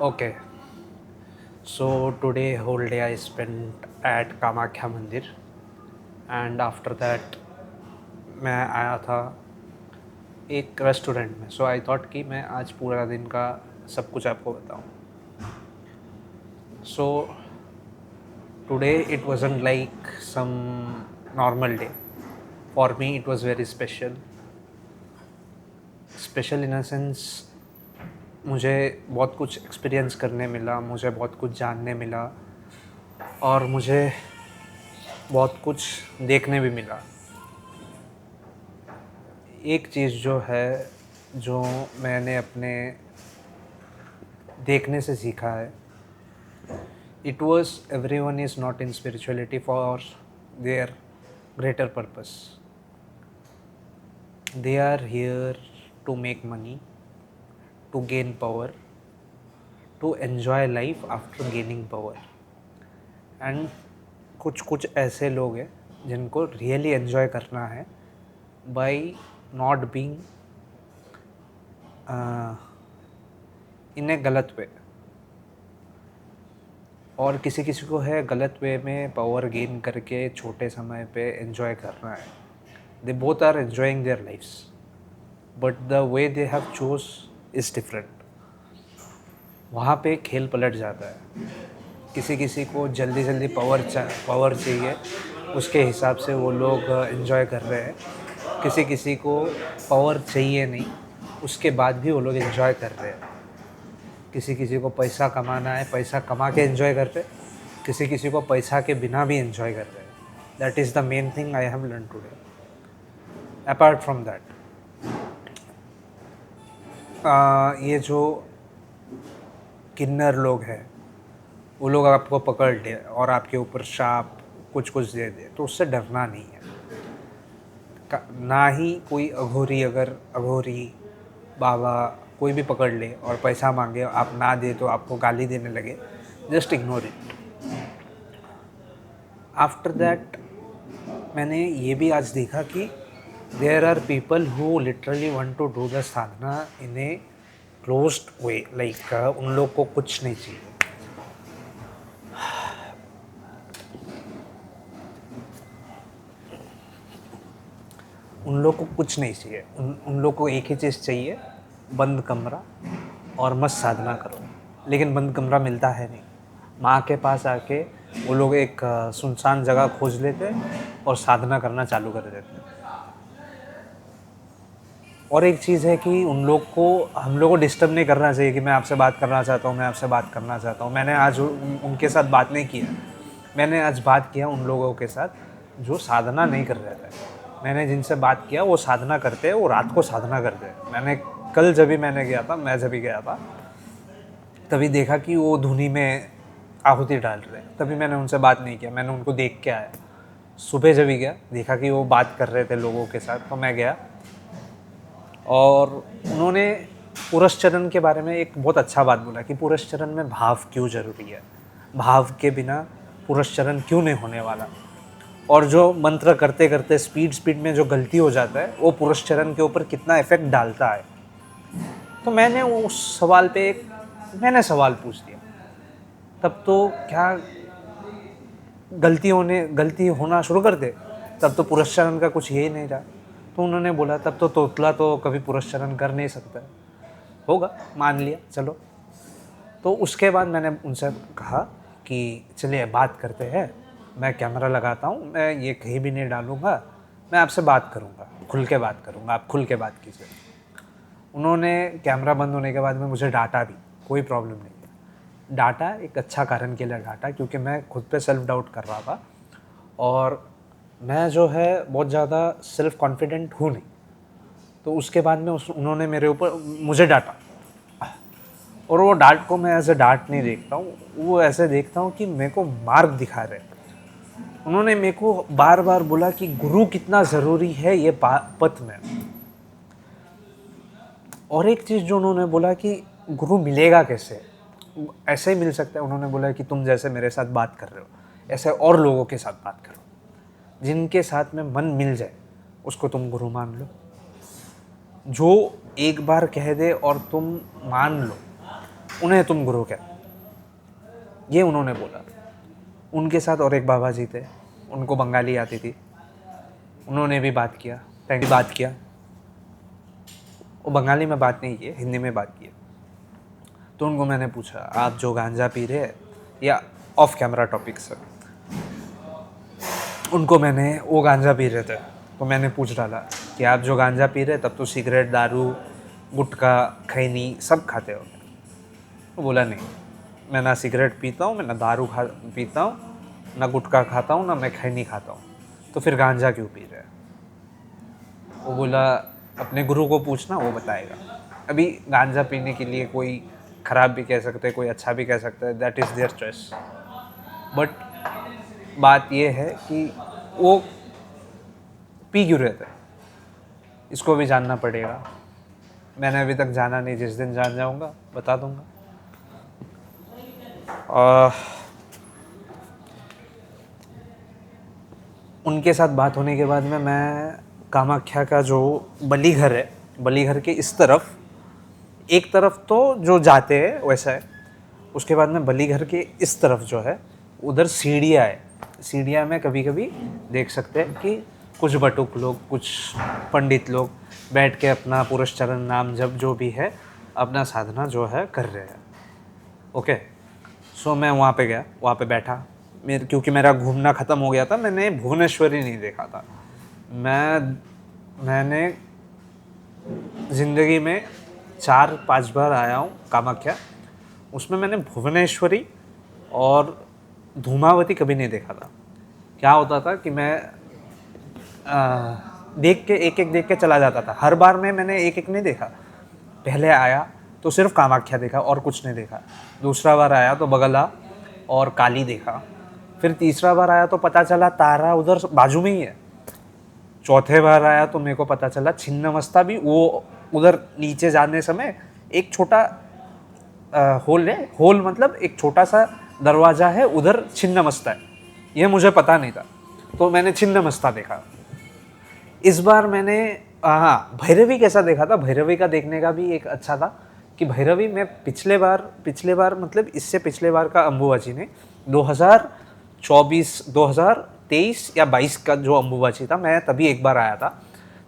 Okay, so today whole day I spent at Kamakya मंदिर and after that मैं आया था एक रेस्टोरेंट में. सो आई थॉट कि मैं आज पूरा दिन का सब कुछ आपको बताऊं. So today it wasn't like some normal day. For me it was very special. Special in a sense मुझे बहुत कुछ एक्सपीरियंस करने मिला, मुझे बहुत कुछ जानने मिला और मुझे बहुत कुछ देखने भी मिला. एक चीज़ जो है जो मैंने अपने देखने से सीखा है, it was everyone is not in spirituality for their greater purpose. They are here to make money, to gain power, to enjoy life after gaining power. And कुछ कुछ ऐसे लोग हैं जिनको रियली एन्जॉय करना है बाई नॉट बीइंग इन ए गलत वे. और किसी किसी को है गलत वे में पावर गेन करके छोटे समय पे एंजॉय करना है. They both are enjoying their lives but the way they have choose is different. वहाँ पे खेल पलट जाता है. किसी किसी को जल्दी जल्दी पावर चाहिए, उसके हिसाब से वो लोग एंजॉय कर रहे हैं. किसी किसी को पावर चाहिए नहीं, उसके बाद भी वो लोग एंजॉय कर रहे हैं. किसी किसी को पैसा कमाना है, पैसा कमा के एंजॉय कर रहे. किसी किसी को पैसा के बिना भी एंजॉय कर रहे हैं. That is the main thing I have learn today. Apart from that, ये जो किन्नर लोग हैं, वो लोग आपको पकड़ ले और आपके ऊपर शाप कुछ कुछ दे दे तो उससे डरना नहीं है. ना ही कोई अघोरी बाबा कोई भी पकड़ ले और पैसा मांगे, आप ना दे तो आपको गाली देने लगे, just ignore it. After that मैंने ये भी आज देखा कि there are people who literally want to do the sadhana in a closed way. Like उन लोग को कुछ नहीं चाहिए. उन लोग को कुछ नहीं चाहिए. उन लोग को एक ही चीज़ चाहिए, बंद कमरा और मस्त साधना करो. लेकिन बंद कमरा मिलता है नहीं. माँ के पास आके वो लोग एक सुनसान जगह खोज लेते और साधना करना चालू कर देते. और एक चीज़ है कि उन लोग को हम लोग को डिस्टर्ब नहीं करना चाहिए कि मैं आपसे बात करना चाहता हूँ, मैं आपसे बात करना चाहता हूँ. मैंने आज उनके साथ बात नहीं किया. मैंने आज बात किया उन लोगों के साथ जो साधना नहीं कर रहे थे. मैंने जिनसे बात किया वो साधना करते हैं, वो रात को साधना करते हैं. मैंने कल जब भी मैंने गया था, मैं जब भी गया था तभी देखा कि वो धुनी में आहुति डाल रहे. तभी मैंने उनसे बात नहीं किया, मैंने उनको देख के आया. सुबह जब भी गया देखा कि वो बात कर रहे थे लोगों के साथ, तो मैं गया और उन्होंने पुरस्चरण के बारे में एक बहुत अच्छा बात बोला कि पुरस्चरण में भाव क्यों ज़रूरी है, भाव के बिना पुरस्चरण क्यों नहीं होने वाला. और जो मंत्र करते करते स्पीड में जो गलती हो जाता है वो पुरस्चरण के ऊपर कितना इफेक्ट डालता है. तो मैंने उस सवाल पे मैंने सवाल पूछ दिया. तब तो क्या गलती होना शुरू कर दे, तब तो पुरस्चरण का कुछ यही नहीं रहा. तो उन्होंने बोला तब तो तोतला तो कभी पुरस्चरण कर नहीं सकता. होगा, मान लिया, चलो. तो उसके बाद मैंने उनसे कहा कि चलिए बात करते हैं, मैं कैमरा लगाता हूँ, मैं ये कहीं भी नहीं डालूँगा, मैं आपसे बात करूँगा, खुल के बात करूँगा, आप खुल के बात कीजिए. उन्होंने कैमरा बंद होने के बाद में मुझे डांटा भी, कोई प्रॉब्लम नहीं है. डांटा एक अच्छा कारण के लिए डांटा, क्योंकि मैं खुद पे सेल्फ डाउट कर रहा था और मैं जो है बहुत ज़्यादा सेल्फ कॉन्फिडेंट हूँ नहीं. तो उसके बाद में उन्होंने मेरे ऊपर मुझे डांटा. और वो डांट को मैं ऐसे डांट नहीं देखता हूँ, वो ऐसे देखता हूँ कि मेरे को मार्ग दिखा रहे. उन्होंने मेरे को बार बार बोला कि गुरु कितना ज़रूरी है ये पथ में. और एक चीज़ जो उन्होंने बोला कि गुरु मिलेगा कैसे, ऐसे ही मिल सकता है. उन्होंने बोला कि तुम जैसे मेरे साथ बात कर रहे हो ऐसे और लोगों के साथ बात करो, जिनके साथ में मन मिल जाए उसको तुम गुरु मान लो. जो एक बार कह दे और तुम मान लो उन्हें तुम गुरु क्या, ये उन्होंने बोला। उनके साथ और एक बाबा जी थे, उनको बंगाली आती थी, उन्होंने भी बात किया, बात किया। वो बंगाली में बात नहीं की, हिंदी में बात की। तो उनको मैंने पूछा, आप जो गांजा पी रहे हैं, या ऑफ कैमरा टॉपिक सर, उनको मैंने, वो गांजा पी रहे थे तो मैंने पूछ डाला कि आप जो गांजा पी रहे तब तो सिगरेट, दारू, गुटखा, खैनी सब खाते हो। वो बोला नहीं, मैं ना सिगरेट पीता हूँ, मैं ना दारू पीता हूँ, ना गुटखा खाता हूँ, ना मैं खैनी खाता हूँ, तो फिर गांजा क्यों पी रहे हैं? वो बोला अपने गुरु को पूछना, वो बताएगा। अभी गांजा पीने के लिए कोई ख़राब भी कह सकते हैं, कोई अच्छा भी कह सकता है, that is their choice. But बात ये है कि वो पी क्यों रहे थे, इसको भी जानना पड़ेगा। मैंने अभी तक जाना नहीं, जिस दिन जान जाऊंगा बता दूंगा। उनके साथ बात होने के बाद में मैं कामाख्या का जो बलीघर है, बलीघर के इस तरफ, एक तरफ तो जो जाते हैं वैसा है, उसके बाद में बलीघर के इस तरफ जो है उधर सीढ़ियाँ है। सीढ़ियाँ में कभी कभी देख सकते हैं कि कुछ बटुक लोग, कुछ पंडित लोग बैठ के अपना पुरस्चरण नाम जब जो भी है अपना साधना जो है कर रहे हैं। ओके, सो मैं वहाँ पे गया, वहाँ पे बैठा। क्योंकि मेरा घूमना ख़त्म हो गया था, मैंने भुवनेश्वरी नहीं देखा था। मैंने ज़िंदगी में 4-5 बार आया हूँ कामाख्या, उसमें मैंने भुवनेश्वरी और धूमावती कभी नहीं देखा था। क्या होता था कि मैं देख के एक एक देख के चला जाता था। हर बार में मैंने एक एक नहीं देखा। पहले आया तो सिर्फ कामाख्या देखा और कुछ नहीं देखा। दूसरा बार आया तो बगला और काली देखा। फिर तीसरा बार आया तो पता चला तारा उधर बाजू में ही है। चौथे बार आया तो मेरे को पता चला छिन्नमस्ता भी वो उधर नीचे जाने समय एक छोटा होल है। होल मतलब एक छोटा सा दरवाज़ा है, उधर छिन्नमस्ता है, ये मुझे पता नहीं था। तो मैंने छिन्नमस्ता देखा। इस बार मैंने हाँ भैरवी कैसा देखा था, भैरवी का देखने का भी एक अच्छा था कि भैरवी में पिछले बार मतलब इससे पिछले बार का अम्बुबाची ने 2024 2023 या 22 का जो अम्बुबाची था, मैं तभी एक बार आया था।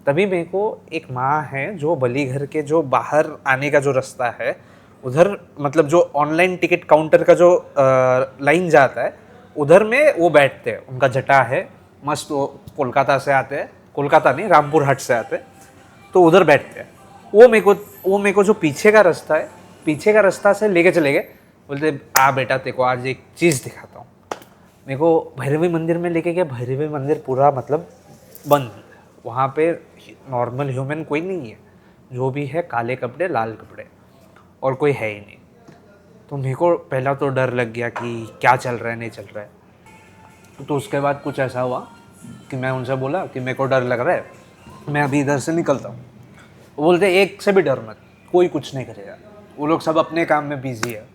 तभी मेरे को एक माँ है जो बलीघर के जो बाहर आने का जो रास्ता है उधर, मतलब जो ऑनलाइन टिकट काउंटर का जो लाइन जाता है उधर में वो बैठते हैं। उनका जटा है मस्त, वो कोलकाता से आते हैं, कोलकाता नहीं रामपुर हट से आते, तो उधर बैठते हैं। वो मेरे को जो पीछे का रास्ता है, पीछे का रास्ता से लेके चले गए। बोलते आ बेटा तेरे को आज एक चीज़ दिखाता हूँ। मेरे को भैरवी मंदिर में लेके गया। भैरवी मंदिर पूरा मतलब बंद, वहाँ पे नॉर्मल ह्यूमन कोई नहीं है, जो भी है काले कपड़े लाल कपड़े, और कोई है ही नहीं। तो मेरे को पहला तो डर लग गया कि क्या चल रहा है नहीं चल रहा है। तो उसके बाद कुछ ऐसा हुआ कि मैं उनसे बोला कि मेरे को डर लग रहा है, मैं अभी इधर से निकलता हूँ। वो बोलते एक से भी डर मत, कोई कुछ नहीं करेगा, वो लोग सब अपने काम में बिजी है,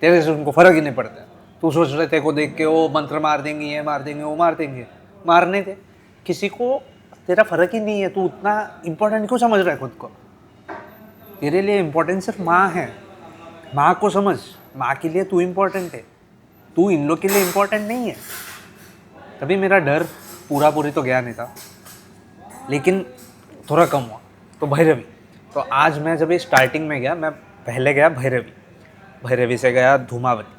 तेरे से उनको फ़र्क ही नहीं पड़ता। तू सोच रहे थे को देख के वो मंत्र मार देंगे, ये मार देंगे, वो मार देंगे, मारने थे किसी को, तेरा फ़र्क ही नहीं है। तू उतना इम्पोर्टेंट क्यों समझ रहा है खुद को? तेरे लिए इम्पोर्टेंट सिर्फ माँ है, माँ को समझ, माँ के लिए तू इम्पोर्टेंट है, तू इन लोग के लिए इम्पोर्टेंट नहीं है। तभी मेरा डर पूरी तो गया नहीं था, लेकिन थोड़ा कम हुआ। तो भैरवी, तो आज मैं जब स्टार्टिंग में गया, मैं पहले गया भैरवी, भैरवी से गया धूमावती।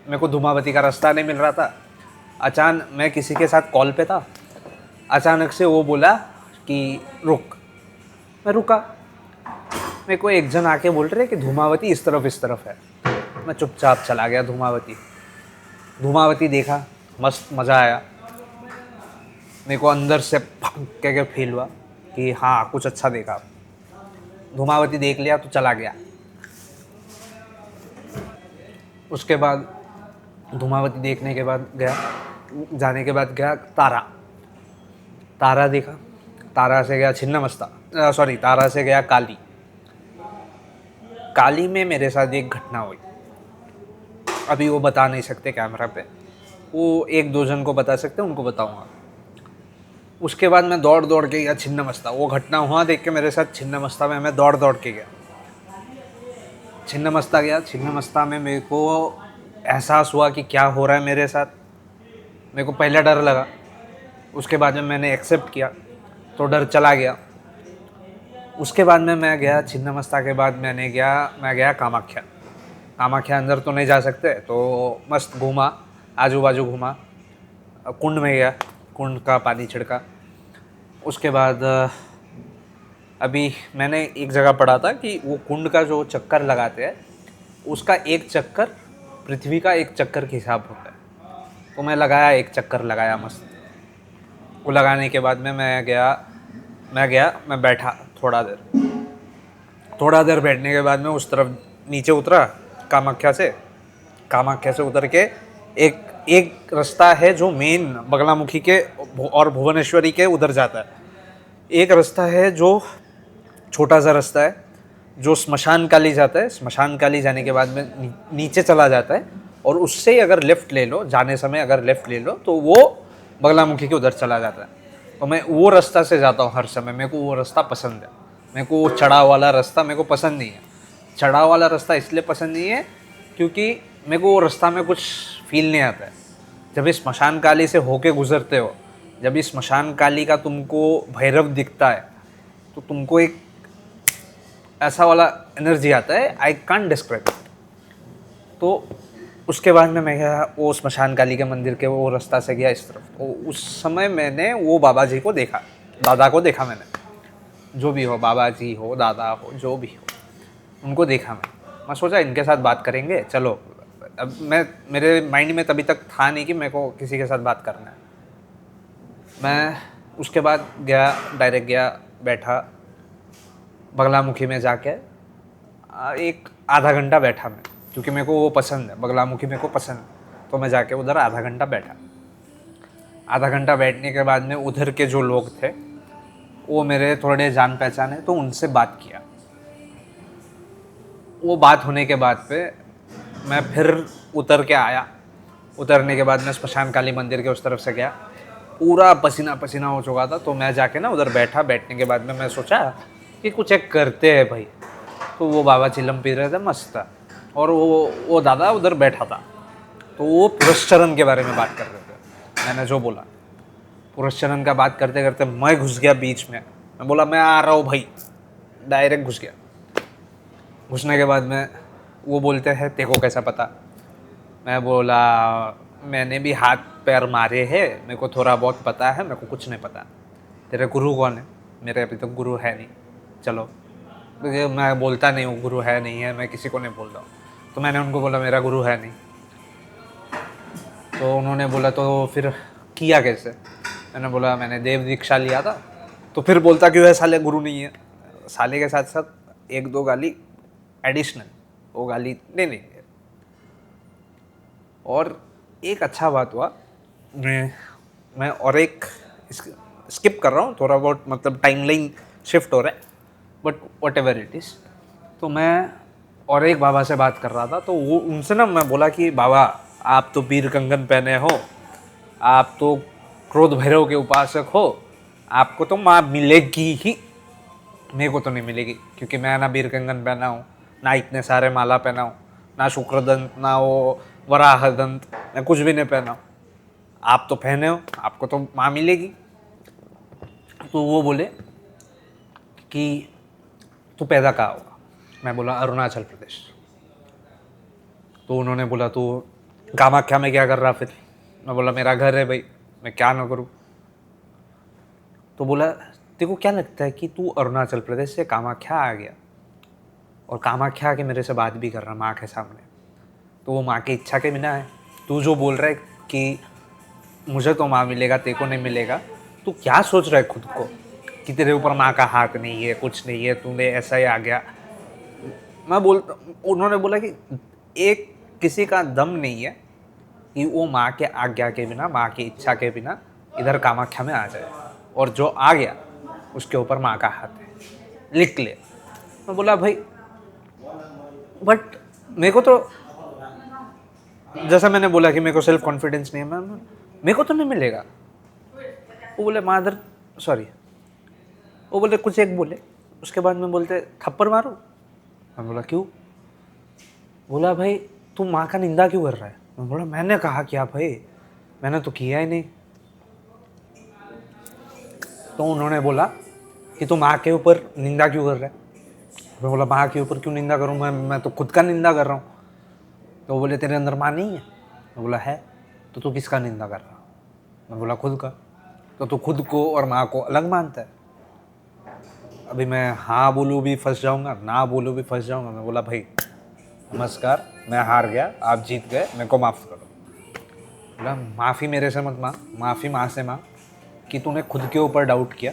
मेरे को धूमावती का रास्ता नहीं मिल रहा था। अचानक मैं किसी के साथ कॉल पे था, अचानक से वो बोला कि रुक। मैं रुका। मेरे को एक जन आके बोल रहे कि धूमावती इस तरफ है। मैं चुपचाप चला गया धूमावती। धूमावती देखा, मस्त मज़ा आया। मेरे को अंदर से क्या फील हुआ कि हाँ कुछ अच्छा देखा। धूमावती देख लिया तो चला गया। उसके बाद धूमावती देखने के बाद जाने के बाद गया तारा देखा। तारा से गया छिन्नमस्ता, तारा से गया काली। काली में मेरे साथ एक घटना हुई, अभी वो बता नहीं सकते कैमरा पे, वो 1-2 जन को बता सकते, उनको बताऊंगा। उसके बाद मैं दौड़ के गया छिन्नमस्ता। वो घटना हुआ देख के मेरे साथ छिन्नमस्ता में मैं दौड़ के गया। छिन्नमस्ता गया। छिन्नमस्ता में मेरे को एहसास हुआ कि क्या हो रहा है मेरे साथ। मेरे को पहले डर लगा, उसके बाद में मैंने एक्सेप्ट किया तो डर चला गया। उसके बाद में मैं गया छिन्नमस्ता के बाद मैं गया कामाख्या। कामाख्या अंदर तो नहीं जा सकते, तो मस्त घूमा, आजू बाजू घूमा, कुंड में गया, कुंड का पानी छिड़का। उसके बाद अभी मैंने एक जगह पढ़ा था कि वो कुंड का जो चक्कर लगाते हैं उसका एक चक्कर पृथ्वी का एक चक्कर के हिसाब होता है। तो मैं लगाया, एक चक्कर लगाया मस्त। वो लगाने के बाद में मैं बैठा थोड़ा देर बैठने के बाद में उस तरफ नीचे उतरा कामाख्या से उतर के एक एक रास्ता है जो मेन बगलामुखी के और भुवनेश्वरी के उधर जाता है। एक रास्ता है जो छोटा सा रास्ता है जो स्मशान काली जाता है। स्मशान काली जाने के बाद में नीचे चला जाता है और उससे अगर लेफ़्ट ले लो, जाने समय अगर लेफ़्ट ले लो तो वो बगलामुखी के उधर चला जाता है। तो मैं वो रास्ता से जाता हूँ हर समय। मेरे को वो रास्ता पसंद है। मेरे को वो चढ़ाव वाला रास्ता मेरे को पसंद नहीं है। चढ़ाव वाला रास्ता इसलिए पसंद नहीं है क्योंकि मेरे को वो रास्ता में कुछ फील नहीं आता है। जब इस स्मशान काली से होके गुजरते हो, जब इस स्मशान काली का तुमको भैरव दिखता है तो तुमको एक ऐसा वाला एनर्जी आता है, आई कांट डिस्क्राइब इट। तो उसके बाद में मैं गया वो स्मशान काली के मंदिर के वो रास्ता से गया इस तरफ। तो उस समय मैंने वो बाबा जी को देखा, दादा को देखा मैंने। जो भी हो, बाबा जी हो, दादा हो, जो भी हो, उनको देखा मैं सोचा इनके साथ बात करेंगे, चलो। अब मेरे माइंड में तभी तक था नहीं कि मेरे को किसी के साथ बात करना है। मैं उसके बाद डायरेक्ट गया, बैठा बगलामुखी में जाके एक आधा घंटा बैठा मैं, क्योंकि मेरे को वो पसंद है, बगलामुखी मेरे को पसंद है। तो मैं जाके उधर आधा घंटा बैठा। आधा घंटा बैठने के बाद में उधर के जो लोग थे वो मेरे थोड़े जान पहचान है, तो उनसे बात किया। वो बात होने के बाद पे मैं फिर उतर के आया। उतरने के बाद मैं स्मशान काली मंदिर के उस तरफ से गया, पूरा पसीना पसीना हो चुका था। तो मैं जाके ना उधर बैठा। बैठने के बाद में मैं सोचा कि कुछ एक करते हैं भाई। तो वो बाबा चिलम पी रहे थे, मस्त था। और वो दादा उधर बैठा था, तो वो पुरस्चरण के बारे में बात कर रहे थे। मैंने जो बोला पुरस्चरण का बात करते करते मैं घुस गया बीच में। मैं बोला मैं आ रहा हूँ भाई, डायरेक्ट घुस गया। घुसने के बाद में वो बोलते हैं तेको कैसा पता। मैं बोला मैंने भी हाथ पैर मारे हैं, मेरे को थोड़ा बहुत पता है, मेरे को कुछ नहीं पता। तेरे गुरु कौन है? मेरे अभी तक गुरु है नहीं। चलो, क्योंकि मैं बोलता नहीं हूँ गुरु है नहीं है, मैं किसी को नहीं बोलता हूँ। तो मैंने उनको बोला मेरा गुरु है नहीं। तो उन्होंने बोला तो फिर किया कैसे? मैंने बोला मैंने देव दीक्षा लिया था। तो फिर बोलता क्यों है साले गुरु नहीं है? साले के साथ साथ एक दो गाली एडिशनल, वो गाली नहीं। और एक अच्छा बात हुआ, मैं और एक स्किप कर रहा हूँ थोड़ा बहुत, मतलब टाइमलाइन शिफ्ट हो रहा है, but what ever it is. तो मैं और एक बाबा से बात कर रहा था। तो वो उनसे ना मैं बोला कि बाबा आप तो पीर कंगन पहने हो, आप तो क्रोध भैरव के उपासक हो, आपको तो माँ मिलेगी ही, मेरे को तो नहीं मिलेगी। क्योंकि मैं ना पीर कंगन पहना हूँ, ना इतने सारे माला पहना हूँ, ना शुक्रदंत, ना वो वराह दंत, मैं कुछ भी नहीं पहना हूँ। आप तो पहने हो, आपको तो माँ मिलेगी। तो वो बोले कि तू पैदा कहाँ हुआ? मैं बोला अरुणाचल प्रदेश। तो उन्होंने बोला तू कामाख्या में क्या कर रहा फिर? मैं बोला मेरा घर है भाई, मैं क्या ना करूँ। तो बोला तेरे को क्या लगता है कि तू अरुणाचल प्रदेश से कामाख्या आ गया और कामाख्या आके मेरे से बात भी कर रहा माँ के सामने, तो वो माँ की इच्छा के बिना है? तू जो बोल रहा है कि मुझे तो माँ मिलेगा, तेरे को नहीं मिलेगा, तू क्या सोच रहा है खुद को कि तेरे ऊपर माँ का हाथ नहीं है, कुछ नहीं है, तूने ऐसा ही आ गया? उन्होंने बोला कि एक किसी का दम नहीं है कि वो माँ के आज्ञा के बिना, माँ की इच्छा के बिना इधर कामाख्या में आ जाए, और जो आ गया उसके ऊपर माँ का हाथ है, लिख ले। मैं बोला भाई बट मेरे को तो, जैसा मैंने बोला कि मेरे को सेल्फ कॉन्फिडेंस नहीं है, मैं मेरे को तो नहीं मिलेगा। वो बोले मादर सॉरी, वो बोले कुछ एक बोले, उसके बाद में बोलते थप्पड़ मारूं? मैं बोला क्यों? बोला भाई तू माँ का निंदा क्यों कर रहा है? मैं बोला मैंने कहा क्या भाई, मैंने तो किया ही नहीं। तो उन्होंने बोला कि तू माँ के ऊपर निंदा क्यों कर रहा है? मैं बोला माँ के ऊपर क्यों निंदा करूँ, मैं तो खुद का निंदा कर रहा हूँ। तो वो बोले तेरे अंदर माँ नहीं है? मैं बोला है। तो तू किसका निंदा कर रहा? मैं बोला खुद का। तो तू खुद को और माँ को अलग मानता है? अभी मैं हाँ बोलूँ भी फंस जाऊँगा, ना बोलूँ भी फंस जाऊँगा। मैं बोला भाई नमस्कार, मैं हार गया, आप जीत गए, मेरे को माफ़ करो। बोला माफ़ी मेरे से मत मांग, माफ़ी माँ से मांग कि तूने खुद के ऊपर डाउट किया,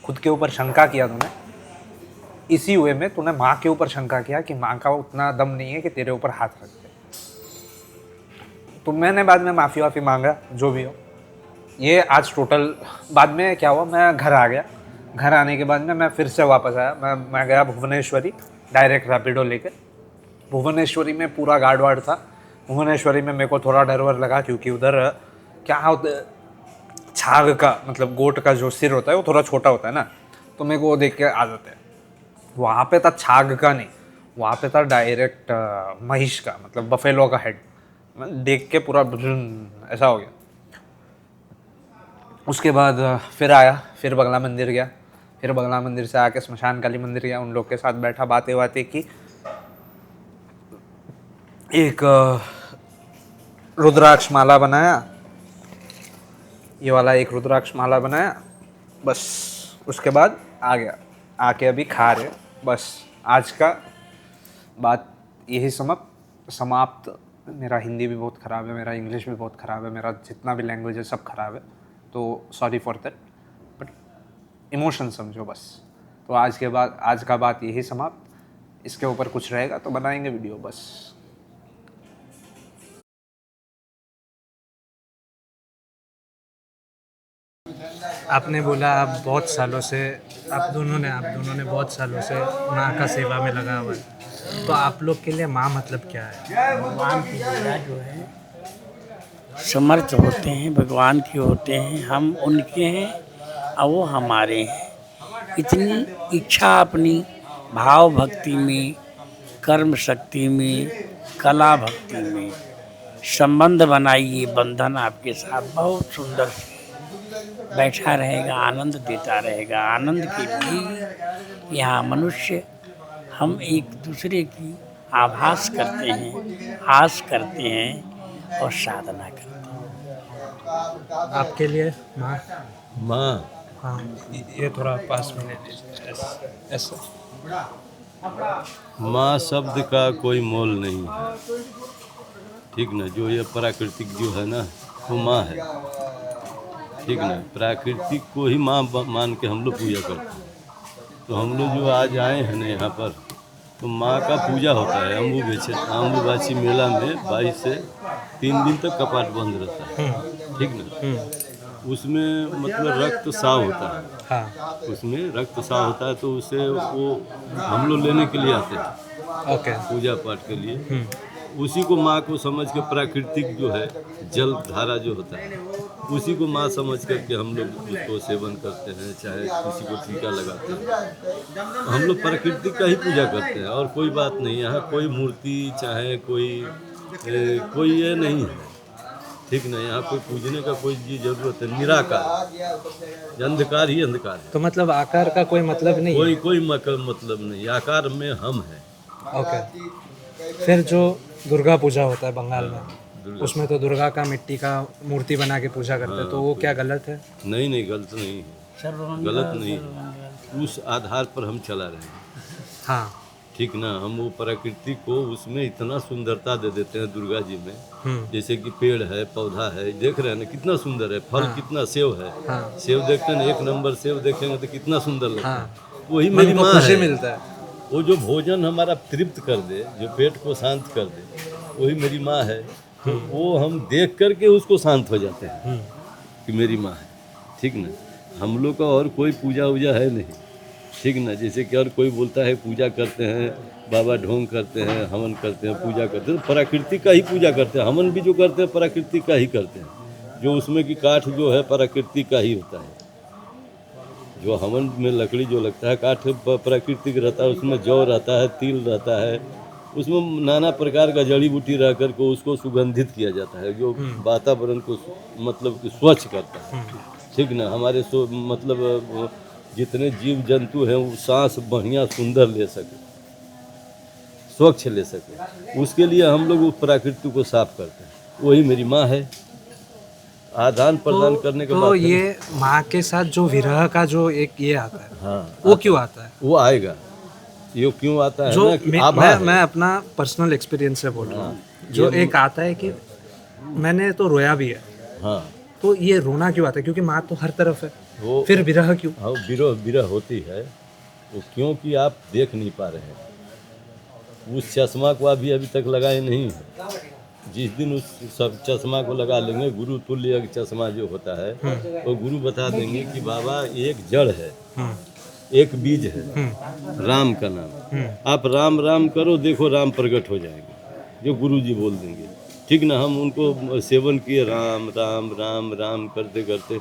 खुद के ऊपर शंका किया तूने। इसी वे में तूने माँ के ऊपर शंका किया कि माँ का उतना दम नहीं है कि तेरे ऊपर हाथ रख दे। तो मैंने बाद में माफ़ी वाफ़ी मांगा, जो भी हो। ये आज टोटल बाद में क्या हुआ, मैं घर आ गया। घर आने के बाद में मैं फिर से वापस आया। मैं गया भुवनेश्वरी डायरेक्ट रैपिडो लेके। भुवनेश्वरी में पूरा गार्ड वार्ड था। भुवनेश्वरी में मेरे को थोड़ा डर वर लगा क्योंकि उधर क्या होता, छाग का मतलब गोट का जो सिर होता है वो थोड़ा छोटा होता है ना, तो मेरे को वो देख के आदत है। वहाँ पे था छाग का नहीं, वहाँ पे था डायरेक्ट महिष का, मतलब बफेलो का हेड। मैं देख के पूरा ऐसा हो गया। उसके बाद फिर आया, फिर बगला मंदिर गया, फिर बगला मंदिर से आके स्मशान काली मंदिर गया, उन लोग के साथ बैठा, बातें बातें की। एक रुद्राक्ष माला बनाया, ये वाला एक रुद्राक्ष माला बनाया, बस। उसके बाद आ गया, आके अभी खा रहे। बस आज का बात यही समाप्त। मेरा हिंदी भी बहुत ख़राब है, मेरा इंग्लिश भी बहुत ख़राब है, मेरा जितना भी लैंग्वेज है सब ख़राब है, तो sorry for that, but emotion समझो बस। तो आज का बात यही समाप्त। इसके ऊपर कुछ रहेगा तो बनाएंगे वीडियो बस। आपने बोला आप बहुत सालों से, आप दोनों ने बहुत सालों से माँ का सेवा में लगा हुआ है, तो आप लोग के लिए माँ मतलब क्या है? भगवान की लीला जो है समर्थ होते हैं, भगवान के होते हैं, हम उनके हैं और वो हमारे हैं। इतनी इच्छा अपनी भाव भक्ति में, कर्म शक्ति में, कला भक्ति में संबंध बनाइए, बंधन आपके साथ बहुत सुंदर से बैठा रहेगा, आनंद देता रहेगा। आनंद के लिए यहाँ मनुष्य हम एक दूसरे की आभास करते हैं, आस करते हैं और साधना करते हैं। आपके लिए माँ? माँ हाँ, ये थोड़ा पास में ले लीजिए, ऐसे। माँ शब्द का कोई मोल नहीं है, ठीक ना। जो ये प्राकृतिक जो है ना वो माँ है, ठीक ना। प्राकृतिक को ही माँ मान के हम लोग पूजा करते हैं। तो हम लोग जो आज आए हैं ना यहाँ पर, तो माँ का पूजा होता है। अम्बुबाची मेला में 22 से 3 दिन तक कपाट बंद रहता है, ठीक ना। उसमें मतलब रक्त साफ होता है, हाँ, उसमें रक्त साफ होता है, तो उसे वो हम लोग लेने के लिए आते हैं ओके। पूजा पाठ के लिए। उसी को माँ को समझ के प्राकृतिक जो है जल धारा जो होता है उसी को माँ समझ करके हम लोग उसको सेवन करते हैं, चाहे किसी को टीका लगाते हैं। हम लोग प्रकृति का ही पूजा करते हैं और कोई बात नहीं। यहाँ कोई मूर्ति चाहे कोई ये नहीं है, ठीक ना। यहाँ कोई पूजने का कोई जरूरत है, निराकार अंधकार ही अंधकार है। तो मतलब आकार का कोई मतलब नहीं है? कोई मतलब नहीं, आकार में हम हैं। ओके। फिर जो दुर्गा पूजा होता है बंगाल में, दुर्गा उसमें तो दुर्गा का मिट्टी का मूर्ति बना के पूजा करते हैं, तो वो क्या गलत है? नहीं गलत नहीं है, गलत नहीं है। उस आधार पर हम चला रहे हैं, हाँ। ठीक ना। हम वो प्रकृति को उसमें इतना सुंदरता दे देते हैं दुर्गा जी में। जैसे कि पेड़ है, पौधा है, देख रहे हैं ना कितना सुंदर है। फल कितना सेव है, सेव देखते हैं, 1 नंबर सेव देखेंगे तो कितना सुंदर लगता है। वही मेरी माँ है। मिलता है। वो जो भोजन हमारा तृप्त कर दे, जो पेट को शांत कर दे, वही मेरी माँ है। तो वो हम देख करके उसको शांत हो जाते हैं कि मेरी माँ है, ठीक ना। हम लोग का और कोई पूजा वूजा है नहीं, ठीक ना। जैसे कि और कोई बोलता है पूजा करते हैं, बाबा ढोंग करते हैं, हवन करते हैं, पूजा करते हैं, तो प्रकृति का ही पूजा करते हैं। हवन भी जो करते हैं प्रकृति का ही करते हैं। जो उसमें की काठ जो है प्रकृति का ही होता है। जो हवन में लकड़ी जो लगता है काठ प्राकृतिक रहता है, उसमें जौ रहता है, तिल रहता है, उसमें नाना प्रकार का जड़ी बूटी रह करके उसको सुगंधित किया जाता है, जो वातावरण को मतलब कि स्वच्छ करता है। ठीक ना, हमारे मतलब जितने जीव जंतु हैं वो सांस बढ़िया सुंदर ले सके, स्वच्छ ले सके, उसके लिए हम लोग उस प्रकृति को साफ करते हैं। वही मेरी माँ है। आदान प्रदान करने के तो बाद ये माँ के साथ जो विरह का जो एक ये आता है, हाँ, वो क्यों आता है? वो आएगा। ये क्यों आता है जो ना कि आभा है। मैं अपना पर्सनल एक्सपीरियंस से बोल रहा हूँ, जो एक आता है कि मैंने तो रोया भी है, हाँ, तो ये रोना क्यों आता है? क्योंकि माँ तो हर तरफ है, वो फिर विरह क्यों? हाँ, विरह होती है वो क्योंकि आप देख नहीं पा रहे हैं। उस चश्मा को अभी तक लगाए नहीं है। जिस दिन उस सब चश्मा को लगा लेंगे, गुरु तुल्य एक चश्मा जो होता है, वो गुरु बता देंगे कि बाबा एक जड़ है, एक बीज है, राम का नाम। आप राम राम करो, देखो राम प्रकट हो जाएंगे, जो गुरु जी बोल देंगे। ठीक ना, हम उनको सेवन किए राम राम राम राम करते करते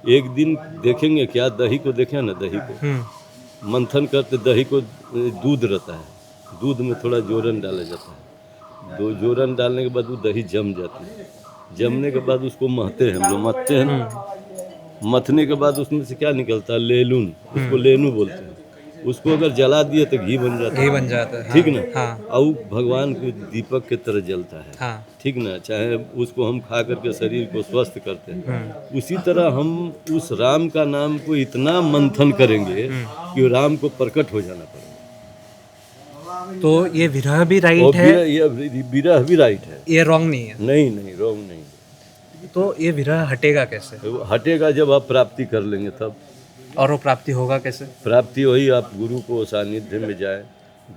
एक दिन देखेंगे क्या, दही को देखें ना, दही को मंथन करते, दही को दूध रहता है, दूध में थोड़ा जोरन डाला जाता है, दो जोरन डालने के बाद वो दही जम जाती है। जमने के बाद उसको महते हैं, हम लोग महते हैं ना, मथने के बाद उसमें से क्या निकलता है, लेलून, उसको लेनू बोलते हैं। उसको अगर जला दिए तो घी बन जाता है, घी बन जाता है। ठीक ना। हाँ, और भगवान के दीपक के तरह जलता है, हाँ, ठीक ना। चाहे उसको हम खा करके शरीर को स्वस्थ करते हैं, उसी तरह हम उस राम का नाम को इतना मंथन करेंगे कि राम को प्रकट हो जाना पड़ेगा। तो ये विरह भी और राइट है, ये विरह भी राइट है। ये रॉन्ग नहीं है। नहीं रॉन्ग नहीं। तो ये विरह हटेगा कैसे? वो हटेगा जब आप प्राप्ति कर लेंगे तब। और वो प्राप्ति होगा कैसे? प्राप्ति वही, आप गुरु को सानिध्य में जाए,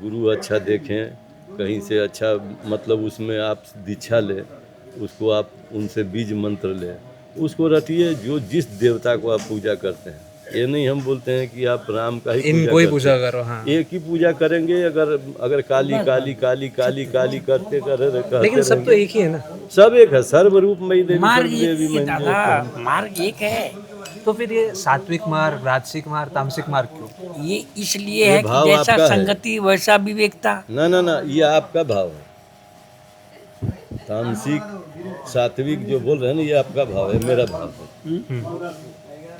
गुरु अच्छा देखें, कहीं से अच्छा मतलब उसमें आप दीक्षा ले, उसको आप उनसे बीज मंत्र ले, उसको रटिए, जो जिस देवता को आप पूजा करते हैं। ये नहीं हम बोलते हैं कि आप राम का ही इनको ही पूजा पूजा करो। हाँ, एक ही पूजा करेंगे। अगर काली काली काली काली काली करते लेकिन सब तो एक ही है ना। सब एक है, सर्वरूप मई देवी मार्ग एक सर्वदेवी ही मई दादा, मार्ग एक है। तो फिर ये सात्विक मार्ग, राजसिक मार्ग, तामसिक मार्ग क्यों? ये इसलिए है कि भाव जैसा आपका है। संगति वैसा विवेकता। ना, ये आपका भाव है। तामसिक सात्विक जो बोल रहे हैं ना, ये आपका भाव है, मेरा भाव है,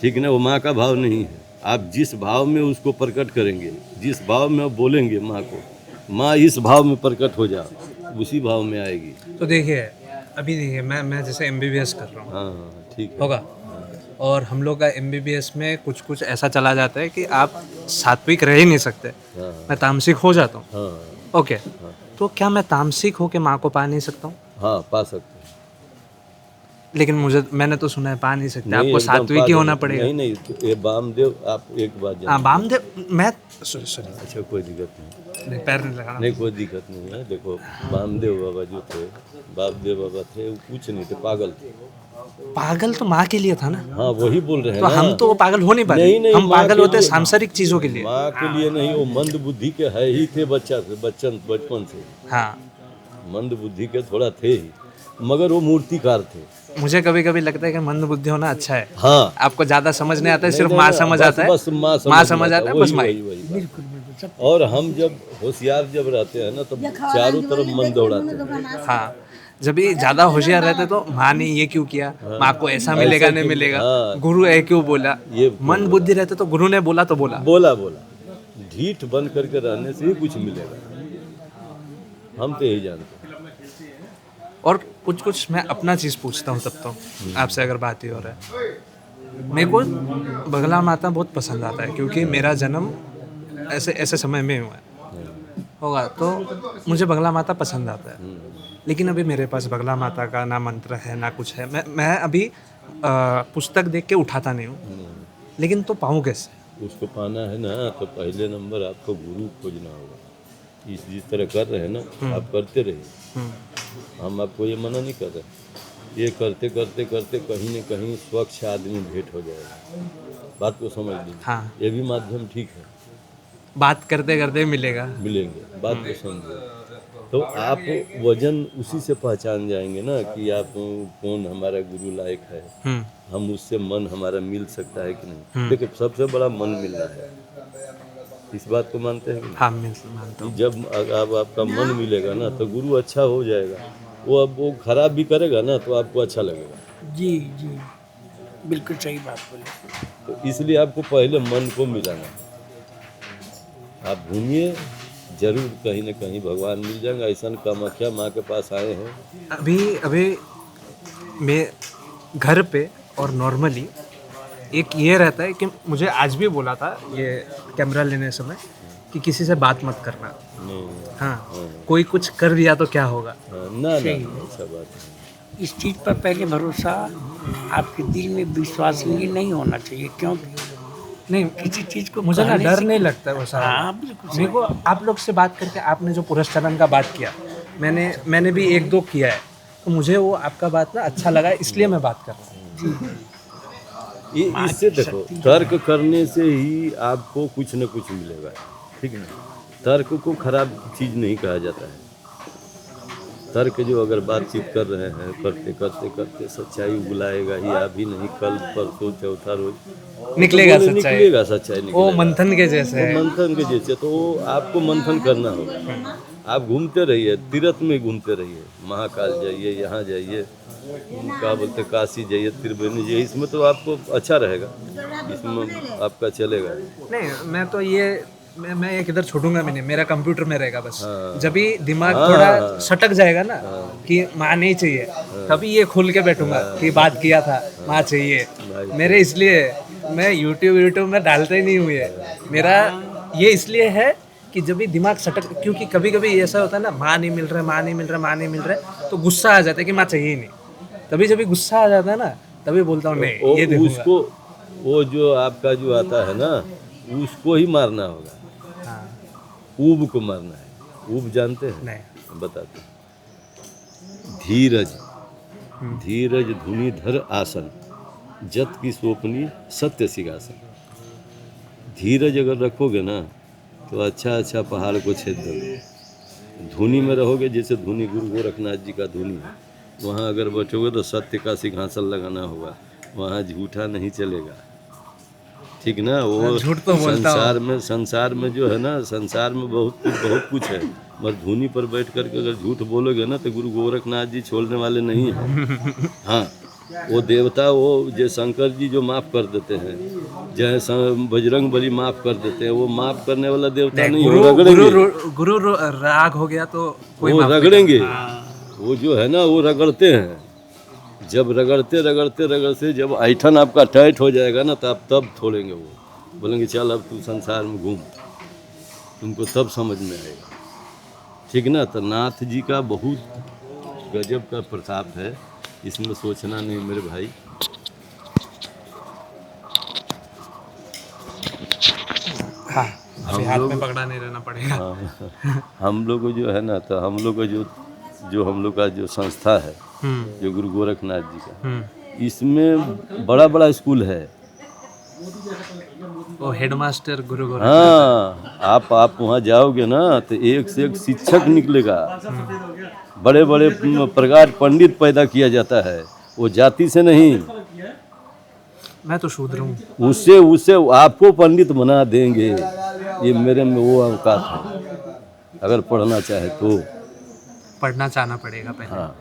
ठीक ना। वो माँ का भाव नहीं है। आप जिस भाव में उसको प्रकट करेंगे, जिस भाव में आप बोलेंगे माँ को, माँ इस भाव में प्रकट हो जाओ, उसी भाव में आएगी। तो देखिए, अभी देखिए, मैं जैसे MBBS कर रहा हूँ, हाँ, ठीक है। होगा, और हम लोग का MBBS में कुछ ऐसा चला जाता है कि आप सात्विक रह ही नहीं सकते। हाँ, मैं तामसिक हो जाता हूँ। हाँ, ओके, तो क्या मैं तामसिक होके माँ को पा नहीं सकता हूँ? हाँ, पा सकते हैं। लेकिन मैंने तो सुना है पा नहीं सकते, नहीं, आपको एकदम सात्विक ही पा होना देंगे। पड़ेगा। नहीं, ये वामदेव, आप एक बात हाँ, जानिए। वामदेव, मैं सॉरी, अच्छा, कोई दिक्कत नहीं, पैर नहीं लगाना। नहीं कोई दिक्कत नहीं है। देखो, वामदेव बाबा जो थे, वामदेव बाबा थे, वो कुछ नहीं थे, पागल थे। पागल तो माँ के लिए था ना। हाँ, वही बोल रहे हैं तो ना। हम तो वो पागल हो नहीं पाते। नहीं, हम माँ पागल के होते हैं लिए- सांसारिक चीजों के लिए। माँ के लिए नहीं, वो मंद बुद्धि के है ही थे, बचपन से हाँ, मंद बुद्धि के थोड़ा थे ही, मगर वो मूर्तिकार थे। मुझे कभी कभी लगता है कि मंद बुद्धि होना अच्छा है। हाँ, आपको ज्यादा समझ नहीं आता है, सिर्फ नहीं, माँ नहीं, समझ बस- आता है। बस माँ समझ आता है, बस माँ। वही बात। और हम जब होशियार जब रहते हैं ना, तब चारों तरफ मन दौड़ाते हैं। हाँ, जब भी ज्यादा होशियार रहते तो माँ ने ये क्यों किया, माँ को ऐसा मिलेगा नहीं मिलेगा, हाँ। गुरु है क्यों बोला। ये मंद बुद्धि रहते तो गुरु ने बोला तो बोला। बोला ढीठ बन करके रहने से ही कुछ मिलेगा। हम तो यही जानते हैं। और कुछ मैं अपना चीज़ पूछता हूँ तब तो आपसे, अगर बात ही हो रहा है। मेरे को बगला माता बहुत पसंद आता है, क्योंकि मेरा जन्म ऐसे समय में हुआ है, होगा, तो मुझे बगला माता पसंद आता है। लेकिन अभी मेरे पास बगला माता का ना मंत्र है ना कुछ है। मैं अभी पुस्तक देख के उठाता नहीं हूँ, लेकिन तो पाऊँ कैसे? उसको पाना है ना, तो पहले नंबर आपको गुरु खोजना होगा। जिस तरह कर रहे हैं ना, आप करते रहिए। हम आपको ये मना नहीं कर रहे। ये करते करते करते कहीं न कहीं स्वच्छ आदमी भेंट हो जाएगा। बात को समझ लीजिए। हाँ, ये भी माध्यम ठीक है, बात करते करते मिलेगा। मिलेंगे, बात को समझिए। तो आप वजन उसी से पहचान जाएंगे ना कि आप कौन हमारा गुरु लायक है, हम उससे मन हमारा मिल सकता है कि नहीं। देखिए, सबसे बड़ा मन मिलना है। इस बात को मानते हैं कि नहीं? हाँ मैं मानता हूँ। जब अब आपका मन मिलेगा ना तो गुरु अच्छा हो जाएगा। वो अब वो खराब भी करेगा ना तो आपको अच्छा लगेगा। जी जी, बिल्कुल सही बात बोले। तो इसलिए आपको पहले मन को मिलाना। आप घूमिए, जरूर कहीं ना कहीं भगवान मिल जाएगा। ऐसा कामाख्या माँ के पास आए हैं। अभी मैं घर पे और नॉर्मली एक ये रहता है कि मुझे आज भी बोला था ये कैमरा लेने समय कि किसी से बात मत करना। नहीं, हाँ, कोई कुछ कर दिया तो क्या होगा। हाँ, ना अच्छा बात है। इस चीज़ पर पहले भरोसा आपके दिल में विश्वास नहीं होना चाहिए, क्योंकि नहीं, किसी चीज़ को मुझे ना कहने डर से- नहीं लगता है वो सारा। हाँ बिल्कुल सही। मेरे को आप लोग से बात करके आपने जो पुरस्चरण का बात किया, मैंने भी एक दो किया है, तो मुझे वो आपका बात ना अच्छा लगा, इसलिए मैं बात कर रहा हूँ। ये इससे देखो, तर्क करने से ही आपको कुछ न कुछ मिलेगा, ठीक है ना। तर्क को खराब चीज़ नहीं कहा जाता है। तर्क जो अगर बातचीत कर रहे हैं, करते करते करते सच्चाई बुलाएगा ही। अभी नहीं, कल परसों चौथा रोज निकलेगा तो सच्चाई। निकलेगा सच्चाई, वो निकलेगा। मंथन के जैसे है। वो मंथन के जैसे, तो वो आपको मंथन करना होगा। आप घूमते रहिए, तीर्थ में घूमते रहिए, महाकाल जाइए, यहाँ जाइए, क्या बोलते काशी जाइए, त्रिवेणी जाइए। इसमें तो आपको अच्छा रहेगा, इसमें आपका चलेगा। नहीं, मैं तो ये मैं एक इधर छोड़ूंगा भी नहीं, मेरा कंप्यूटर में रहेगा बस। हाँ। जब भी दिमाग हाँ। थोड़ा सटक जाएगा ना कि माँ नहीं चाहिए, तभी ये खोल के बैठूंगा कि बात किया था, माँ चाहिए मेरे। इसलिए मैं यूट्यूब में डालता ही नहीं हूँ ये मेरा। ये इसलिए है कि जब भी दिमाग सटक, क्योंकि कभी कभी ऐसा होता है ना, माँ नहीं मिल रहा, माँ नहीं मिल रहा, माँ नहीं मिल रहा, तो गुस्सा आ जाता है कि माँ चाहिए ही नहीं। तभी जब भी गुस्सा आ जाता है ना, तभी बोलता हूँ नहीं ये देखूंगा। उसको, वो जो आपका जो आता है ना, उसको ही मारना होगा। हाँ, ऊब को मारना है। ऊब जानते हैं? नहीं। बताते हैं। धीरज, धीरज धुनीधर आसन, जत की सोपनी सत्य सिंहासन। धीरज अगर रखोगे ना तो अच्छा पहाड़ को छेद दोगे। धुनी में रहोगे, जैसे धुनी गुरु गोरखनाथ जी का धुनी है, वहाँ अगर बैठोगे तो सत्य का सिंहासन लगाना होगा। वहाँ झूठा नहीं चलेगा, ठीक ना। वो झूठ तो बोलता हूँ। संसार में जो है ना, संसार में बहुत कुछ है, मगर धुनी पर बैठ करके अगर झूठ बोलोगे ना तो गुरु गोरखनाथ जी छोड़ने वाले नहीं हैं। हाँ, वो देवता, वो जो शंकर जी जो माफ़ कर देते हैं, जैसे बजरंग बली माफ़ कर देते हैं, वो माफ़ करने वाला देवता नहीं, वो रगड़ेंगे। गुरु राग हो गया तो कोई वो माफ नहीं रगड़ेंगे। करता। वो जो है ना, वो रगड़ते हैं। जब रगड़ते जब ऐठन आपका टाइट हो जाएगा ना, तो आप तब छोड़ेंगे। वो बोलेंगे चल अब तू संसार में घूम, तुमको तब समझ में आएगा, ठीक ना। तो नाथ जी का बहुत गजब का प्रताप है, इसमें सोचना नहीं मेरे भाई। हाँ, अभी हाथ में पकड़ा नहीं रहना पड़ेगा। हम लोग जो है ना, तो हम लोग का जो हम लोग का जो संस्था है, जो गुरु गोरखनाथ जी का, इसमें बड़ा स्कूल है। वो हेडमास्टर गुरु गोरख। हाँ, आप वहाँ जाओगे ना तो एक से एक शिक्षक निकलेगा। बड़े प्रकार पंडित पैदा किया जाता है, वो जाति से नहीं। मैं तो शूद्र हूँ। उससे आपको पंडित बना देंगे। ये मेरे में वो औकात है, अगर पढ़ना चाहे तो। पढ़ना चाहना पड़ेगा पहले। हाँ,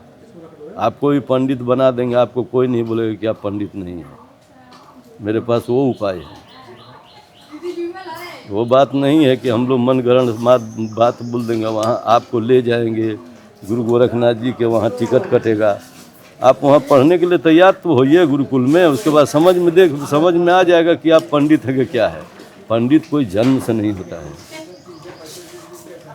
आपको भी पंडित बना देंगे, आपको कोई नहीं बोलेगा कि आप पंडित नहीं हैं। मेरे पास वो उपाय है। वो बात नहीं है कि हम लोग मन गढ़ बात बोल देंगे, वहाँ आपको ले जाएंगे गुरु गोरखनाथ जी के, वहाँ टिकट कटेगा, आप वहाँ पढ़ने के लिए तैयार तो होइए गुरुकुल में। उसके बाद समझ में आ जाएगा कि आप पंडित है कि क्या है। पंडित कोई जन्म से नहीं होता है,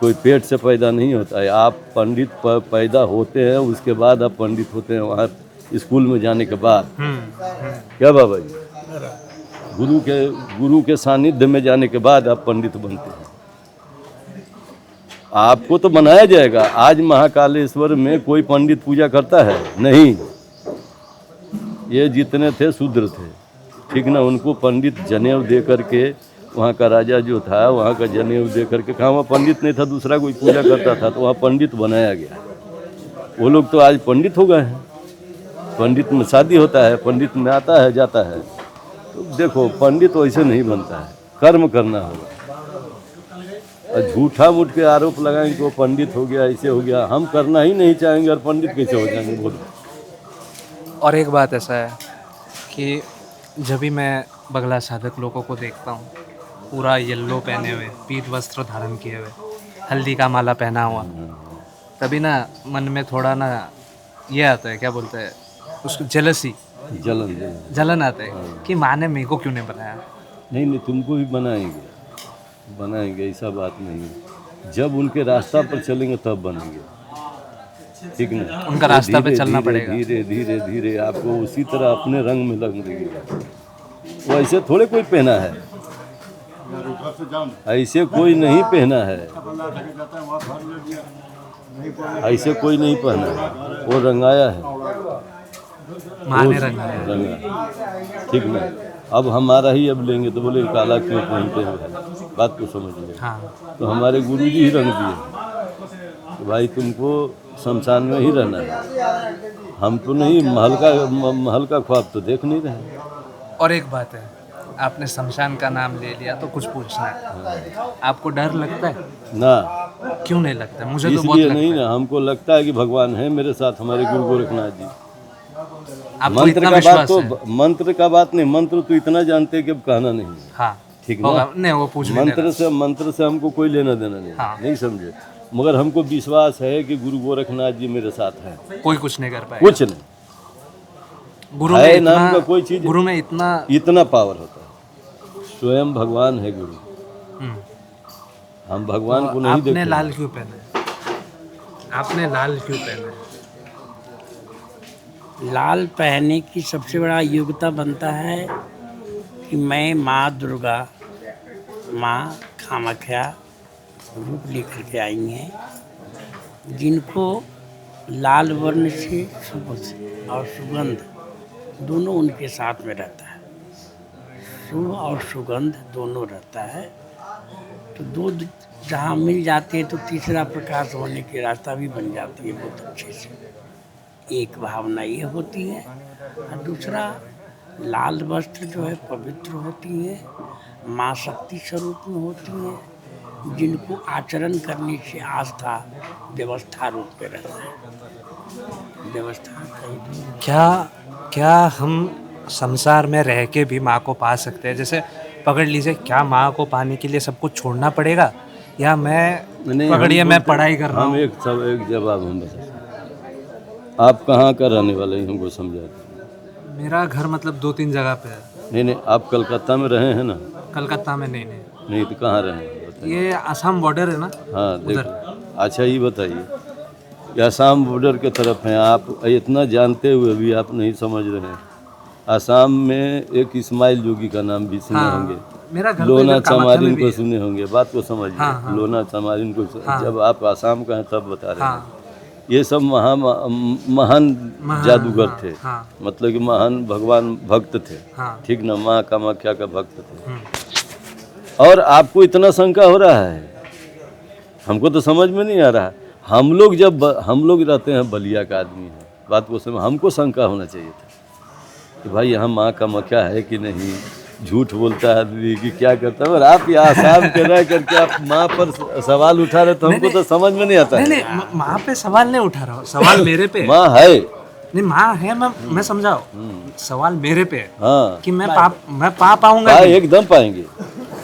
कोई पेट से पैदा नहीं होता है। आप पंडित पैदा होते हैं, उसके बाद आप पंडित होते हैं, वहाँ स्कूल में जाने के बाद। क्या बाबा जी, गुरु के सानिध्य में जाने के बाद आप पंडित बनते हैं। आपको तो बनाया जाएगा। आज महाकालेश्वर में कोई पंडित पूजा करता है नहीं। ये जितने थे शूद्र थे, ठीक ना। उनको पंडित जनेऊ दे करके, वहाँ का राजा जो था, वहाँ का जनेऊ दे करके, कहाँ वहाँ पंडित नहीं था, दूसरा कोई पूजा करता था, तो वहाँ पंडित बनाया गया। वो लोग तो आज पंडित हो गए हैं। पंडित में शादी होता है, पंडित में आता है जाता है। तो देखो, पंडित वैसे नहीं बनता है, कर्म करना होगा। और झूठा मूठ के आरोप लगाएंगे कि वो पंडित हो गया, ऐसे हो गया। हम करना ही नहीं चाहेंगे और पंडित कैसे हो जाएंगे बोलो। और एक बात ऐसा है कि जब भी मैं बगला साधक लोगों को देखता हूँ पूरा येलो पहने हुए, पीत वस्त्र धारण किए हुए, हल्दी का माला पहना हुआ, तभी ना मन में थोड़ा ना ये आता है, क्या बोलते हैं उसको, जेलसी, जलन जलन आता है कि माँ ने मेरे को क्यों नहीं बनाया। नहीं, तुमको भी बनाएंगे, ऐसा बात नहीं है। जब उनके रास्ता पर चलेंगे तब बनेंगे, ठीक ना। उनका रास्ता पे चलना पड़ेगा। धीरे धीरे धीरे आपको उसी तरह अपने रंग में लगेगा। वो ऐसे थोड़े कोई पहना है, ऐसे कोई नहीं पहना है, ऐसे कोई नहीं पहना है, वो रंगाया है, माँ ने रंगाया। रंगा, ठीक ना। अब हमारा ही अब लेंगे तो बोले काला क्यों पहनते हो, बात को समझ लो। हाँ, तो हमारे गुरु जी ही रंग दिए कि भाई तुमको शमशान में ही रहना है। हम तो नहीं, महल का ख्वाब तो देख नहीं रहे। और एक बात है, आपने शमशान का नाम ले लिया तो कुछ पूछना है। आपको डर लगता है? ना, क्यों नहीं लगता? मुझे तो बहुत इसलिए लगता नहीं है। ना, हमको लगता है कि भगवान है मेरे साथ, हमारे गुरु गोरखनाथ जी। आपको मंत्र इतना का बात विश्वास तो है? मंत्र का बात नहीं, मंत्र तो इतना जानते हैं कि अब कहना नहीं है, हाँ, ठीक ना। होगा नहीं, वो पूछ भी नहीं रहा। मंत्र से हमको कोई लेना देना नहीं, हाँ। नहीं समझे। मगर हमको विश्वास है कि गुरु गोरखनाथ जी मेरे साथ हैं, कोई कुछ नहीं कर पाएगा। कुछ नहीं। गुरु में है इतना, नाम का कोई चीज, गुरु में इतना पावर होता है। स्वयं भगवान है गुरु। हम्म। हम भगवान को नहीं आपने देखते। लाल क्यों पहना है? आपने लाल क्यों पहना है? लाल पहनने की सबसे बड़ा योग्यता बनता है कि मैं माँ दुर्गा, माँ कामाख्या रूप लेकर के आई हैं, जिनको लाल वर्ण से शुभ और सुगंध दोनों उनके साथ में रहता है। शुभ और सुगंध दोनों रहता है, तो दो जहाँ मिल जाते हैं तो तीसरा प्रकाश होने की रास्ता भी बन जाती है बहुत अच्छे से। एक भावना ये होती है, और दूसरा लाल वस्त्र जो है पवित्र होती है, माँ शक्ति स्वरूप में होती है, जिनको आचरण करने से आस्था व्यवस्था रूप में रहता है। व्यवस्था कहीं क्या हम संसार में रह के भी माँ को पा सकते हैं? जैसे पकड़ लीजिए, क्या माँ को पाने के लिए सब कुछ छोड़ना पड़ेगा, या मैं पकड़िए मैं पढ़ाई कर रहा हम हूँ? एक जवाब हम बता, आप कहाँ का रहने वाले हैं हमको समझा दो। मेरा घर मतलब 2-3 जगह पे है। नहीं, आप कलकत्ता में रहे हैं ना? कलकत्ता में नहीं। नहीं तो कहाँ रहे हैं बताइए। ये असम बॉर्डर है ना? हाँ देखो, अच्छा ये बताइए, ये आसाम बॉर्डर के तरफ हैं आप, इतना जानते हुए भी आप नहीं समझ रहे हैं। आसाम में एक इस्माइल जोगी का नाम भी सुने होंगे, मेरा घर लोना तो कामाख्या में चमारिन भी को है। सुने होंगे, बात को समझिए। हाँ। लोना चमारिन को हाँ। जब आप आसाम का हैं तब बता रहे हैं। हाँ, ये सब महान जादूगर थे, हाँ। मतलब कि महान भगवान भक्त थे, हाँ। ठीक ना, माँ कामाख्या का भक्त थे। और आपको इतना शंका हो रहा है, हमको तो समझ में नहीं आ रहा। हम लोग रहते हैं बलिया का आदमी है, बात को समझ, हमको शंका होना चाहिए था कि भाई यहाँ माँ कामाख्या है कि नहीं। झूठ बोलता है आदमी कि क्या करता है, और आप यहाँ आसाम के रह करके आप माँ पर सवाल उठा रहे, तो हमको तो समझ में नहीं आता है। नहीं, माँ पे सवाल नहीं उठा रहा हूँ, सवाल मेरे पे है। माँ है, नहीं माँ है, मैं समझाओ, सवाल मेरे पे है हाँ, कि मैं पा पाऊंगा भी? एकदम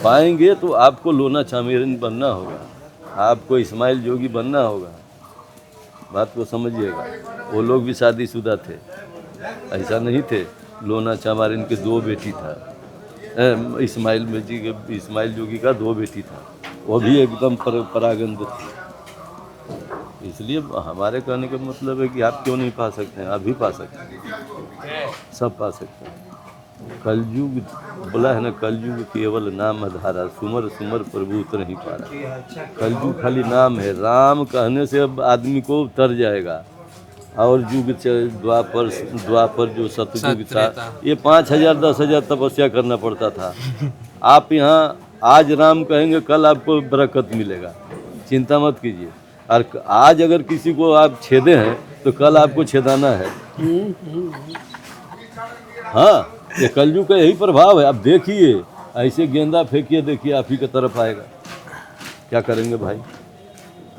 पाएंगे तो आपको लोना चामेरन बनना होगा, आपको इस्माइल जोगी बनना होगा, बात को समझिएगा। वो लोग भी शादीशुदा थे, ऐसा नहीं थे। लोना चामारिन के 2 बेटी था, इस्माइल जोगी का 2 बेटी था, वो भी एकदम परागंद थी। इसलिए हमारे कहने का मतलब है कि आप क्यों नहीं पा सकते हैं, आप भी पा सकते हैं, सब पा सकते हैं। कलयुग बोला है ना, कलयुग केवल नाम आधारा, सुमर सुमर प्रभु उतर नहीं पा रहा। कलयुग खाली नाम है, राम कहने से अब आदमी को उतर जाएगा। और युग द्वापर जो सतयुग था, ये 5000 10,000 तपस्या करना पड़ता था। आप यहाँ आज राम कहेंगे, कल आपको बरकत मिलेगा, चिंता मत कीजिए। और आज अगर किसी को आप छेदे हैं तो कल आपको छेदाना है। हाँ, ये कलयुग का यही प्रभाव है। अब देखिए, ऐसे गेंदा फेंकिए, देखिए आप ही की तरफ आएगा। क्या करेंगे भाई,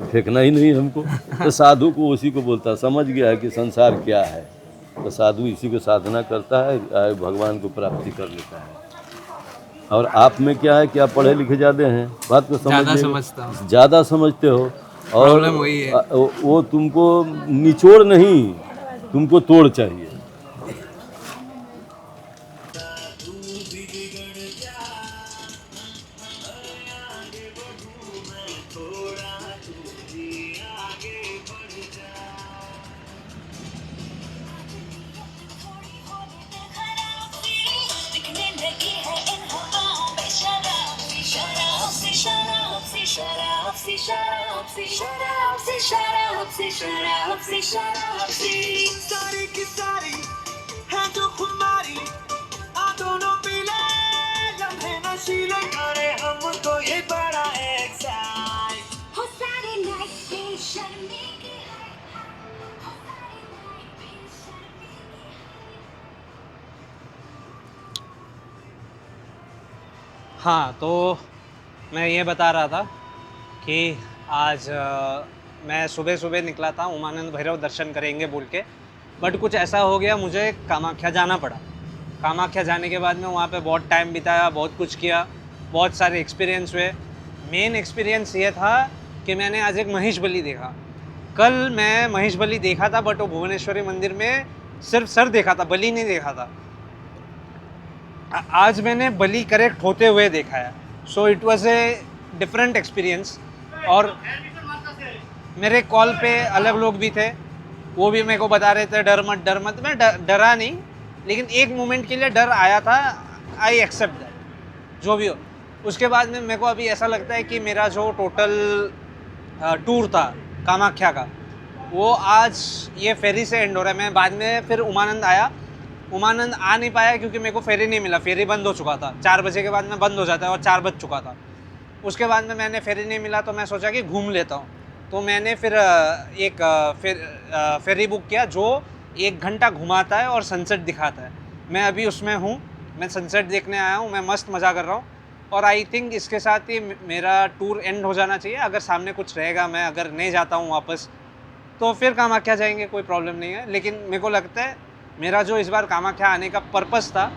फेंकना ही नहीं हमको। तो साधु को उसी को बोलता है, समझ गया है कि संसार क्या है, तो साधु इसी को साधना करता है, भगवान को प्राप्ति कर लेता है। और आप में क्या है कि आप पढ़े लिखे ज़्यादा हैं, बात को ज़्यादा समझते हो, और वही है। वो तुमको निचोड़ नहीं, तुमको तोड़ चाहिए। सारी की सारी है जो खुमारी, दोनों पीले लम्हे नशीले करे हमको ये बड़ा एक्साइट। हो सारी नाइट भी शर्मी की है, हो सारी नाइट भी शर्मी की है। हाँ, तो मैं ये बता रहा था कि आज मैं सुबह सुबह निकला था उमानंद भैरव दर्शन करेंगे बोल के, बट कुछ ऐसा हो गया, मुझे कामाख्या जाना पड़ा। कामाख्या जाने के बाद में वहाँ पे बहुत टाइम बिताया, बहुत कुछ किया, बहुत सारे एक्सपीरियंस हुए। मेन एक्सपीरियंस ये था कि मैंने आज एक महिष बलि देखा। कल मैं महिष बलि देखा था, बट वो भुवनेश्वरी मंदिर में सिर्फ सर देखा था, बलि नहीं देखा था। आज मैंने बलि करेक्ट होते हुए देखा है। So it was a different experience. और मेरे कॉल पे अलग लोग भी थे, वो भी मेरे को बता रहे थे डर मत। मैं डरा नहीं, लेकिन एक मोमेंट के लिए डर आया था। आई एक्सेप्ट दैट, जो भी हो। उसके बाद में मेरे को अभी ऐसा लगता है कि मेरा जो टोटल टूर था कामाख्या का, वो आज ये फेरी से एंड हो रहा है। मैं बाद में फिर उमानंद आया, उमानंद आ नहीं पाया क्योंकि मेरे को फेरी नहीं मिला, फेरी बंद हो चुका था। 4 बजे के बाद में बंद हो जाता है और 4 बज चुका था। उसके बाद में मैंने फेरी नहीं मिला, तो मैं सोचा कि घूम लेता हूँ। तो मैंने फिर एक फेरी बुक किया जो 1 घंटा घुमाता है और सनसेट दिखाता है। मैं अभी उसमें हूँ, मैं सनसेट देखने आया हूँ, मैं मस्त मज़ा कर रहा हूँ। और आई थिंक इसके साथ ही मेरा टूर एंड हो जाना चाहिए। अगर सामने कुछ रहेगा, मैं अगर नहीं जाता हूँ वापस, तो फिर कामाख्या जाएंगे, कोई प्रॉब्लम नहीं है। लेकिन मेरे को लगता है मेरा जो इस बार कामाख्या आने का पर्पस था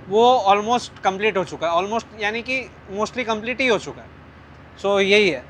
वो ऑलमोस्ट कंप्लीट हो चुका है। ऑलमोस्ट यानी कि मोस्टली कंप्लीट ही हो चुका है। सो यही है।